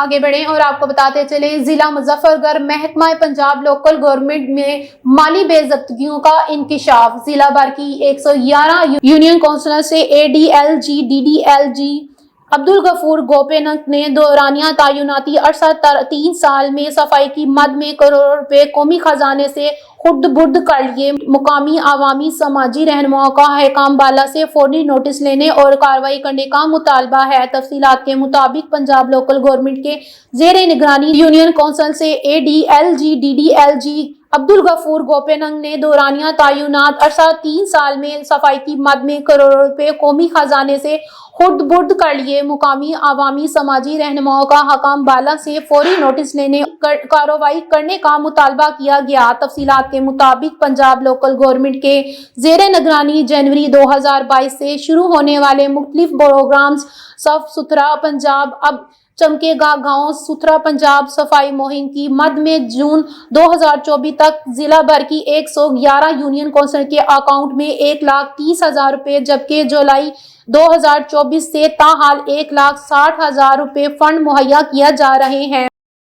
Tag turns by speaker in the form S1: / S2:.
S1: آگے بڑھیں اور آپ کو بتاتے چلیں، ضلع مظفر گڑھ محکمہ پنجاب لوکل گورنمنٹ میں مالی بے ضابطگیوں کا انکشاف۔ ضلع بھر کی 111 یونین کونسلوں سے ADLG DDLG عبدالغفور گوپیننگ نے دورانیہ تعیناتی عرصہ 3 سال میں صفائی کی مد میں کروڑوں روپے قومی خزانے سے خرد برد کر لیے۔ مقامی عوامی سماجی رہنماؤں کا حکام بالا سے فوری نوٹس لینے اور کارروائی کرنے کا مطالبہ ہے۔ تفصیلات کے مطابق پنجاب لوکل گورنمنٹ کے زیر نگرانی یونین کونسل سے ADLG DDLG عبدالغفور گوپیننگ نے دورانیہ تعینات عرصہ 3 سال میں صفائی کی مد میں کروڑوں روپے قومی خزانے سے خرد برد کر لیے۔ مقامی عوامی سماجی رہنماؤں کا حکام بالا سے فوری نوٹس لینے اور کارروائی کرنے کا مطالبہ کیا گیا۔ تفصیلات کے مطابق پنجاب لوکل گورنمنٹ کے زیر نگرانی جنوری 2022 سے شروع ہونے والے مختلف پروگرامز صاف ستھرا پنجاب اب چمکے گا گاؤں ستھرا پنجاب صفائی مہم کی مد میں جون 2024 تک ضلع بھر کی 111 یونین کونسل کے اکاؤنٹ میں 1,30,000 روپے جبکہ جولائی 2024 سے تاحال 1,60,000 روپے فنڈ مہیا کیے جا رہے ہیں۔